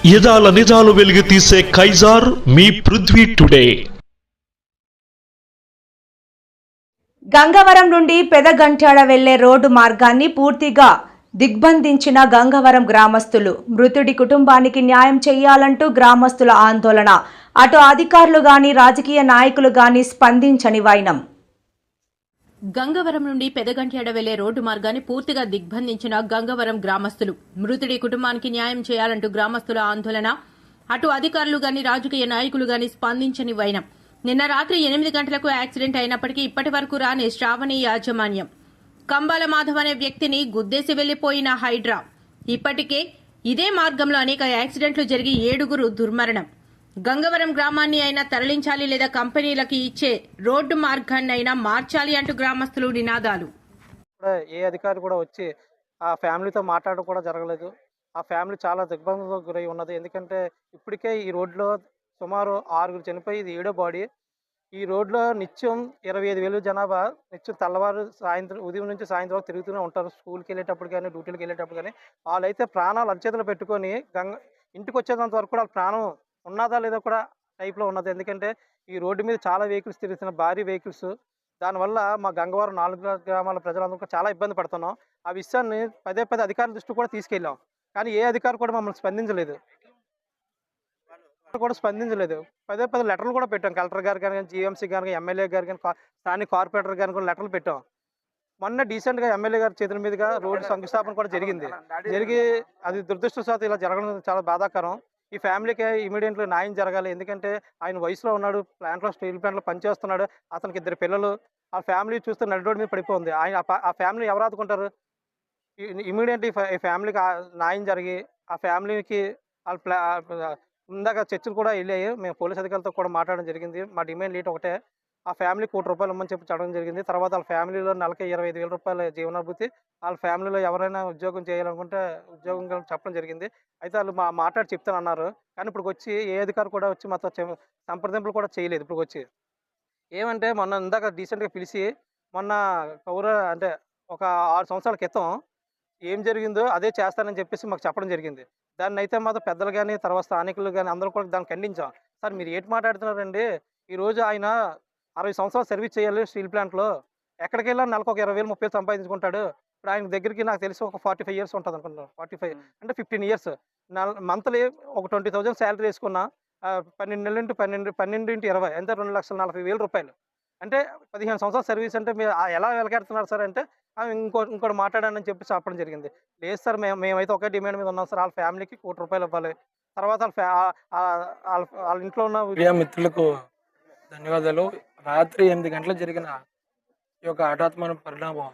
యదాల నిజాలు వెలుగు తీసే కైజార్ మీ పృథ్వీ టుడే. గంగవరం నుండి పెదగంట్యాడ వెళ్లే రోడ్డు మార్గాన్ని పూర్తిగా దిగ్బంధించిన గంగవరం గ్రామస్తులు. మృతుడి కుటుంబానికి న్యాయం చేయాలంటూ గ్రామస్తుల ఆందోళన. అటు అధికారులు గాని రాజకీయ నాయకులు గాని స్పందించని వైనం. గంగవరం నుండి పెదగంట్యాడ వెళ్లే రోడ్డు మార్గాన్ని పూర్తిగా దిగ్బంధించిన గంగవరం గ్రామస్తులు. మృతుడి కుటుంబానికి న్యాయం చేయాలంటూ గ్రామస్తుల ఆందోళన. అటు అధికారులు గాని రాజకీయ నాయకులు గాని స్పందించని వైనం. నిన్న రాత్రి 8 గంటలకు యాక్సిడెంట్ అయినప్పటికీ ఇప్పటి వరకు రాని శ్రావణి యాజమాన్యం. కంబాల మాధవ్ అనే వ్యక్తిని గుద్దేసి వెళ్లిపోయిన హైడ్రా. ఇప్పటికే ఇదే మార్గంలో అనేక యాక్సిడెంట్లు జరిగి 7గురు దుర్మరణం. గంగవరం గ్రామాన్ని అయినా తరలించాలి లేదా కంపెనీలకు ఇచ్చే రోడ్డు మార్గాన్ని అయినా మార్చాలి అంటూ గ్రామస్తులు నినాదాలు. ఏ అధికారి కూడా వచ్చి ఆ ఫ్యామిలీతో మాట్లాడడం కూడా జరగలేదు. ఆ ఫ్యామిలీ చాలా దిగ్బంధంతో గురై ఉన్నది. ఎందుకంటే ఇప్పటికే ఈ రోడ్లో సుమారు 6గురు చనిపోయి ఇది 7వ బాడీ. ఈ రోడ్లో నిత్యం 25,000 జనాభా నిత్యం తెల్లవారు సాయంత్రం ఉదయం నుంచి సాయంత్రం వరకు తిరుగుతూనే ఉంటారు. స్కూల్కి వెళ్ళేటప్పుడు కానీ డ్యూటీలకు వెళ్ళేటప్పుడు కానీ వాళ్ళైతే ప్రాణాలు అరచేతులు పెట్టుకొని ఇంటికి వచ్చేంత వరకు కూడా వాళ్ళ ప్రాణం ఉన్నదా లేదా కూడా టైప్లో ఉన్నది. ఎందుకంటే ఈ రోడ్డు మీద చాలా వెహికల్స్ తిరుగుతున్న భారీ వెహికల్స్. దానివల్ల మా గంగవరం 4 గ్రామాల ప్రజలందరూ చాలా ఇబ్బంది పడుతున్నాం. ఆ విషయాన్ని పదే అధికారుల దృష్టి కూడా తీసుకెళ్ళాం. కానీ ఏ అధికారి కూడా మమ్మల్ని స్పందించలేదు. పదే లెటర్లు కూడా పెట్టాం. కలెక్టర్ గారు కానీ జీఎంసీ గారు కానీ ఎమ్మెల్యే గారు కానీ స్థానిక కార్పొరేటర్ గారు కూడా లెటర్లు పెట్టాం. మొన్న డీసెంట్గా ఎమ్మెల్యే గారి చేతుల మీదుగా రోడ్డు శంకుస్థాపన కూడా జరిగి అది దురదృష్టవశాత్తు ఇలా జరగడం చాలా బాధాకరం. ఈ ఫ్యామిలీకి ఇమీడియట్లీ న్యాయం జరగాలి. ఎందుకంటే ఆయన వయసులో ఉన్నాడు, స్టీల్ ప్లాంట్లో పనిచేస్తున్నాడు. అతనికి 2 పిల్లలు. ఆ ఫ్యామిలీ చూస్తే నడి రోడ్డు మీద పడిపోయింది. ఆ ఫ్యామిలీ ఎవరు ఆదుకుంటారు? ఇమీడియట్లీ ఈ ఫ్యామిలీకి న్యాయం జరిగి ఆ ఫ్యామిలీకి ఇందాక చర్చలు కూడా వెళ్ళాయి. మేము పోలీస్ అధికారులతో కూడా మాట్లాడడం జరిగింది. మా డిమాండ్ లీట్ ఒకటే, ఆ ఫ్యామిలీ ₹1,00,00,000 ఇమ్మని చెప్పి చెప్పడం జరిగింది. తర్వాత వాళ్ళ ఫ్యామిలీలో నెలకి ₹25,000 జీవనాభృతి. వాళ్ళ ఫ్యామిలీలో ఎవరైనా ఉద్యోగం చేయాలనుకుంటే ఉద్యోగం చెప్పడం జరిగింది. అయితే వాళ్ళు మాట్లాడి చెప్తానన్నారు. కానీ ఇప్పుడు వచ్చి ఏ అధికారి కూడా వచ్చి మాతో సంప్రదింపులు కూడా చేయలేదు. ఇప్పుడు వచ్చి ఏమంటే మొన్న ఇందాక డీసెంట్గా పిలిచి మొన్న అంటే ఒక 6 సంవత్సరాల క్రితం ఏం జరిగిందో అదే చేస్తానని చెప్పేసి మాకు చెప్పడం జరిగింది. దాన్ని అయితే మాత్రం పెద్దలు కానీ తర్వాత స్థానికులు కానీ అందరూ కూడా దాన్ని ఖండించాం. సార్ మీరు ఏంటి మాట్లాడుతున్నారండి? ఈరోజు ఆయన 60 సంవత్సరాలు సర్వీస్ చేయాలి స్టీల్ ప్లాంట్లో. ఎక్కడికి వెళ్ళా నెలకు ఒక 20,000 30,000 సంపాదించుకుంటాడు. ఇప్పుడు ఆయన దగ్గరికి నాకు తెలిసి ఒక 45 ఇయర్స్ ఉంటుంది అనుకుంటున్నాను. 45 అంటే 15 ఇయర్స్. మంత్లీ ఒక 20,000 శాలరీ వేసుకున్నా 12 నెలలు ఇంటూ 12 ఎంత ₹2,40,000. అంటే 15 సంవత్సరాల సర్వీస్ అంటే మీరు ఎలా వెలకెడుతున్నారు సార్ అంటే ఇంకోటి మాట్లాడానని చెప్పి చెప్పడం జరిగింది. లేదు సార్ మేమైతే ఒకే డిమాండ్ మీద ఉన్నాం సార్. వాళ్ళ ఫ్యామిలీకి ₹1,00,00,000 ఇవ్వాలి. తర్వాత వాళ్ళ ఇంట్లో ఉన్న ప్రియా మిత్రులకు ధన్యవాదాలు. రాత్రి 8 గంటలకు జరిగిన ఈ యొక్క హఠాత్మైన పరిణామం,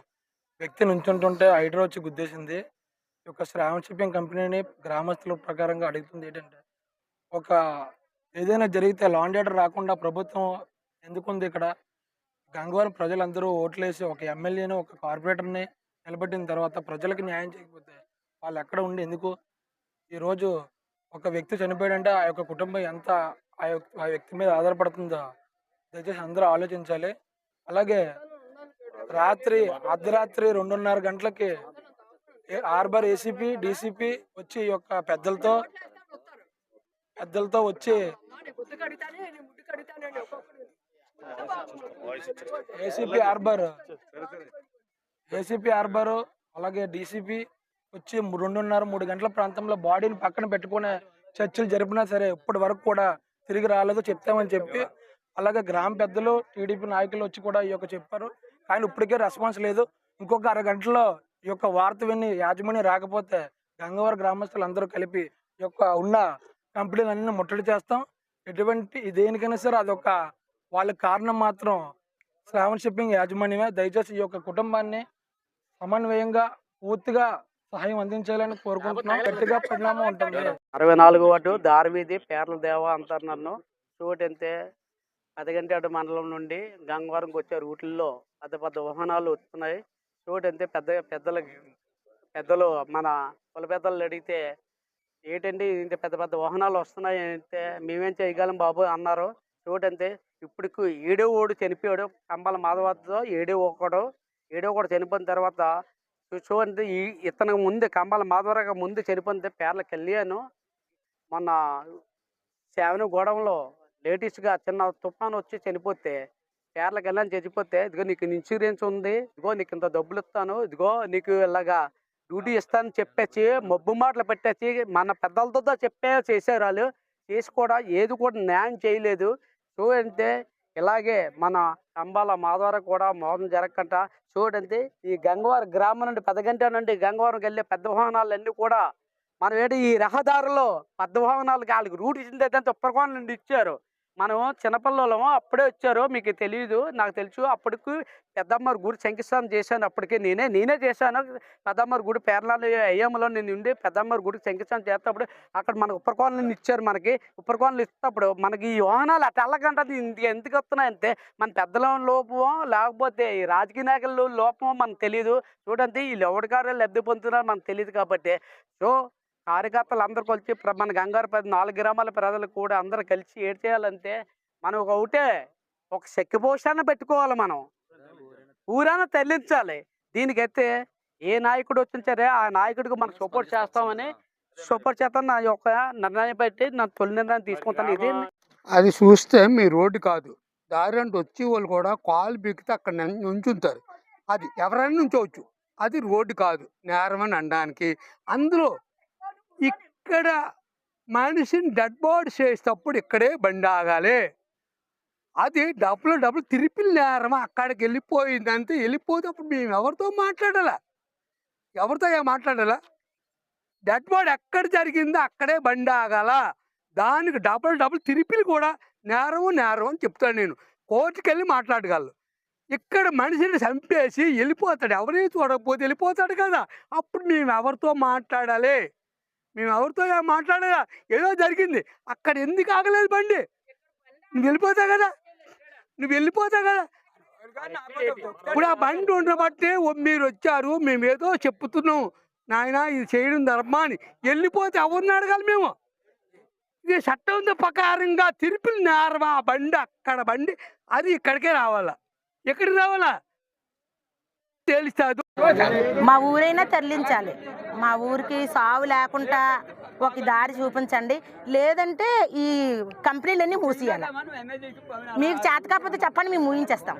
వ్యక్తి నుంచుంటుంటే హైడ్రా వచ్చి గుద్దేసింది. ఈ యొక్క శ్రావణ్ షిప్పింగ్ కంపెనీని గ్రామస్తుల ప్రకారంగా అడుగుతుంది ఏంటంటే, ఏదైనా జరిగితే లా అండ్ ఆర్డర్ రాకుండా ప్రభుత్వం ఎందుకుంది ఇక్కడ? గంగవరం ప్రజలందరూ ఓట్లేసి ఒక ఎమ్మెల్యేని ఒక కార్పొరేటర్ని నిలబెట్టిన తర్వాత ప్రజలకు న్యాయం చేయకపోతే వాళ్ళు ఎక్కడ ఉండి ఎందుకు? ఈరోజు ఒక వ్యక్తి చనిపోయాడంటే ఆ యొక్క కుటుంబం ఎంత ఆ వ్యక్తి మీద ఆధారపడుతుందో దయచేసి అందరూ ఆలోచించాలి. అలాగే అర్ధరాత్రి 2:30 గంటలకి హార్బర్ ఏసీపీ డీసీపీ వచ్చి ఈ యొక్క పెద్దలతో వచ్చి ఏసీపీ హార్బర్ అలాగే డీసీపీ వచ్చి 2:30 3 గంటల ప్రాంతంలో బాడీని పక్కన పెట్టుకునే చర్చలు జరిపినా సరే ఇప్పటి వరకు కూడా తిరిగి రాలేదు. చెప్తామని చెప్పి అలాగే గ్రామ పెద్దలు టీడీపీ నాయకులు వచ్చి కూడా ఈ యొక్క చెప్పారు. కానీ ఇప్పటికే రెస్పాన్స్ లేదు. ఇంకొక అరగంటలో ఈ యొక్క వార్త విని యాజమాన్యం రాకపోతే గంగవరం గ్రామస్తులు అందరూ కలిపి ఈ యొక్క ఉన్న కంపెనీలన్నీ ముట్టడి చేస్తాం. ఎటువంటి దేనికైనా సరే అదొక వాళ్ళ కారణం మాత్రం శ్రావణ్ షిప్పింగ్ యాజమాన్యమే. దయచేసి ఈ యొక్క కుటుంబాన్ని సమన్వయంగా పూర్తిగా సహాయం అందించాలని కోరుకుంటున్నాం. గట్టిగా పరిణామం ఉంటుంది. 64 వార్డు దారివీధి పేర్ల దేవ అంటారు నన్ను. చూడంతే పెదగంట్యాడ మండలం నుండి గంగవరంకి వచ్చే రూట్లలో పెద్ద వాహనాలు వస్తున్నాయి. చూడంతే పెద్దలు మన కుల పెద్దలు అడిగితే ఏంటండి ఇంత పెద్ద వాహనాలు వస్తున్నాయి అంటే మేమేం చేయగలం బాబు అన్నారు. చూడంతే ఇప్పటికి 7వ చనిపోయాడు. కంబాల మాధవతో 7వ చనిపోయిన తర్వాత చూడండి ఇతనికి ముందు కంబాల మాధవరావు ముందు చనిపోయిన పేర్ల కళ్యాణ్ మొన్న సేవన గోడంలో లేటెస్ట్గా చిన్న తుఫాను వచ్చి చనిపోతే కేరళకి వెళ్ళని చచ్చిపోతే, ఇదిగో నీకు ఇన్సూరెన్స్ ఉంది, ఇదిగో నీకు ఇంత డబ్బులు ఇస్తాను, ఇదిగో నీకు ఇలాగా డ్యూటీ ఇస్తానని చెప్పేసి మబ్బు మాటలు పెట్టేసి మన పెద్దలతో చెప్పే చేశారు. వాళ్ళు చేసి కూడా ఏది కూడా న్యాయం చేయలేదు. చూడంటే ఇలాగే మన కంబాల మాధవరం కూడా మోసం జరగకుండా చూడండి. ఈ గంగవరం గ్రామం నుండి పెద్దగంట నుండి గంగవరం వెళ్ళే పెద్ద వాహనాలన్నీ కూడా మనం ఏంటి ఈ రహదారుల్లో పెద్ద వాహనాలకి వాళ్ళకి రూట్ ఇచ్చింది అయితే ఉప్పరకోన నుండి ఇచ్చారు. మనం చిన్నపిల్లలము అప్పుడే వచ్చారు, మీకు తెలియదు, నాకు తెలుసు. అప్పటికి పెద్దమ్మవారి గుడి శంకుస్థాపన చేశాను. అప్పటికే నేనే చేశాను. పెద్దమ్మవారి గుడి పేర్లాలు అయ్యంలో నేను ఉండి పెద్దమ్మవారి గుడికి శంకుస్థాపన చేసేటప్పుడు అక్కడ మనకు ఉప్పరకోనలు ఇచ్చారు. మనకి ఉప్పరకోనలు ఇచ్చినప్పుడు మనకి ఈ వాహనాలు అటు వెళ్ళకంటే ఎందుకు వస్తున్నాయంటే మన పెద్దల లోపమో లేకపోతే ఈ రాజకీయ నాయకుల లోపమో మనకు తెలియదు. చూడండి వీళ్ళు ఎవరికారు లబ్ధి పొందుతున్నారో మనకు తెలియదు. కాబట్టి సో కార్యకర్తలు అందరు కలిసి మన గంగారపేట 4 గ్రామాల ప్రజలు కూడా అందరూ కలిసి ఏడు చేయాలంటే మనం ఒకటే ఒక శక్తి పోషాన్ని పెట్టుకోవాలి. మనం ఊరైనా తరలించాలి. దీనికైతే ఏ నాయకుడు వచ్చినా సరే ఆ నాయకుడికి మనం సపోర్ట్ చేస్తామని నా యొక్క నిర్ణయం పెట్టి నా తొలి నిర్ణయం తీసుకుంటాను. ఇది అది చూస్తే మీ రోడ్డు కాదు, దారి అంటే వచ్చి వాళ్ళు కూడా కాలు బిగితే అక్కడ నుంచుంటారు. అది ఎవరైనా నుంచోవచ్చు, అది రోడ్డు కాదు, నేరం అని అనడానికి. అందులో ఇక్కడ మనిషిని డెడ్ బాడీ చేసేటప్పుడు ఇక్కడే బండి ఆగాలి. అది డబ్బులు తిరిపి నేరం అక్కడికి వెళ్ళిపోయిందంటే వెళ్ళిపోతే అప్పుడు మేము ఎవరితో మాట్లాడాలా? డెడ్ బాడీ ఎక్కడ జరిగిందో అక్కడే బండి ఆగాల. దానికి డబ్బులు తిరిపిలు కూడా నేరం అని చెప్తాను నేను. కోర్టుకి వెళ్ళి మాట్లాడగలను. ఇక్కడ మనిషిని చంపేసి వెళ్ళిపోతాడు, ఎవరిని చూడకపోతే వెళ్ళిపోతాడు కదా. అప్పుడు మేము ఎవరితో మాట్లాడాలి? ఏదో జరిగింది అక్కడ ఎందుకు ఆగలేదు బండి? నువ్వు వెళ్ళిపోతావు కదా. ఇప్పుడు ఆ బండి ఉండబట్టే మీరు వచ్చారు, మేము ఏదో చెప్తున్నాం, నాయన ఇది చేయడం ధర్మా అని. వెళ్ళిపోతే ఎవరిని అడగాలి మేము? ఇది చట్టం ప్రకారంగా తిరుపులు నేరమా బండి? అక్కడ బండి అది ఇక్కడికే రావాలా? ఎక్కడికి రావాలా తెలుస్తాదు. మా ఊరైనా తరలించాలి. మా ఊరికి సావు లేకుండా ఒక దారి చూపించండి, లేదంటే ఈ కంపెనీలన్నీ మూసేయాలి. మీకు చేత కాకపోతే చెప్పండి, మేము మూయించేస్తాం.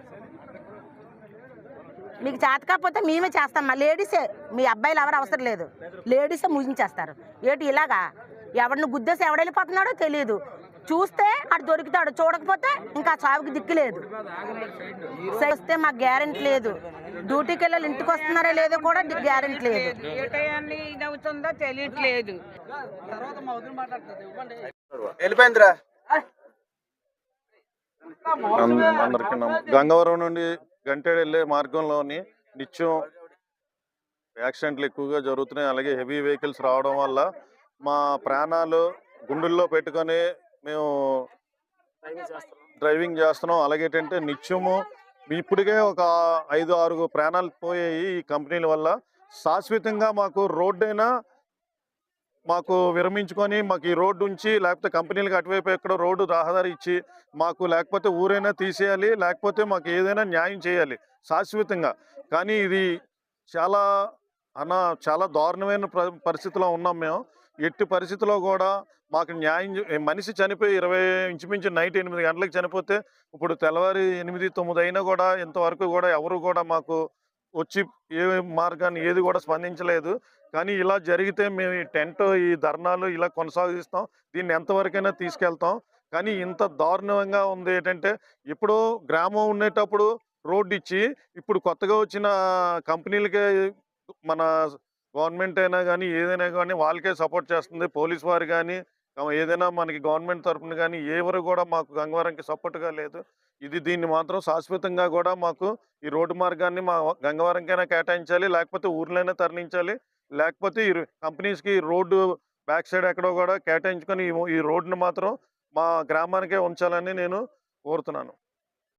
మీకు చేత కాకపోతే మేమే చేస్తాం. మా లేడీసే, మీ అబ్బాయిలు ఎవరు అవసరం లేదు, లేడీసే మూయించేస్తారు. ఏంటి ఇలాగా? ఎవరిని గుద్దేసి ఎవడు వెళ్ళిపోతున్నాడో తెలియదు. చూస్తే అటు దొరుకుతాడు, చూడకపోతే ఇంకా చావుకి దిక్కు లేదు. వస్తే మాకు గ్యారెంటీ లేదు. డ్యూటీకి వెళ్ళాలి, ఇంటికి వస్తున్నారో లేదో కూడా గ్యారెంటీ లేదు. ఇది అవుతుందో తెలియట్లేదు. అందరికీ గంగవరం నుండి గంటేడు వెళ్ళే మార్గంలోని నిత్యం యాక్సిడెంట్లు ఎక్కువగా జరుగుతున్నాయి. అలాగే హెవీ వెహికల్స్ రావడం వల్ల మా ప్రాణాలు గుండెల్లో పెట్టుకొని మేము డ్రైవింగ్ చేస్తున్నాం. అలాగే ఏంటంటే నిత్యము ఇప్పటికే ఒక 5-6 ప్రాణాలు పోయాయి ఈ కంపెనీల వల్ల. శాశ్వతంగా మాకు రోడ్డైనా మాకు విరమించుకొని మాకు ఈ రోడ్డు ఉంచి, లేకపోతే కంపెనీలకు అటువైపు ఎక్కడో రోడ్డు రహదారి ఇచ్చి మాకు, లేకపోతే ఊరైనా తీసేయాలి, లేకపోతే మాకు ఏదైనా న్యాయం చేయాలి శాశ్వతంగా. కానీ ఇది చాలా దారుణమైన పరిస్థితిలో ఉన్నాం మేము. ఎట్టి పరిస్థితిలో కూడా మాకు న్యాయం, మనిషి చనిపోయి ఇంచుమించు నైట్ 8 గంటలకు చనిపోతే ఇప్పుడు తెల్లవారి 8-9 అయినా కూడా ఇంతవరకు కూడా ఎవరు కూడా మాకు వచ్చి ఏ మార్గాన్ని ఏది కూడా స్పందించలేదు. కానీ ఇలా జరిగితే మేము ఈ టెంట్, ఈ ధర్నాలు ఇలా కొనసాగిస్తాం, దీన్ని ఎంతవరకైనా తీసుకెళ్తాం. కానీ ఇంత దారుణంగా ఉంది ఏంటంటే, ఇప్పుడు గ్రామం ఉండేటప్పుడు రోడ్డు ఇచ్చి ఇప్పుడు కొత్తగా వచ్చిన కంపెనీలకే మన గవర్నమెంట్ అయినా కానీ ఏదైనా కానీ వాళ్ళకే సపోర్ట్ చేస్తుంది. పోలీస్ వారు కానీ ఏదైనా మనకి గవర్నమెంట్ తరఫున కానీ ఎవరు కూడా మాకు గంగవరంకి సపోర్ట్గా లేదు. దీన్ని మాత్రం శాశ్వతంగా కూడా మాకు ఈ రోడ్డు మార్గాన్ని మా గంగవరంకైనా కేటాయించాలి, లేకపోతే ఊర్లైనా తరలించాలి, లేకపోతే ఈ కంపెనీస్కి రోడ్డు బ్యాక్ సైడ్ ఎక్కడో కూడా కేటాయించుకొని ఈ రోడ్డును మాత్రం మా గ్రామానికే ఉంచాలని నేను కోరుతున్నాను.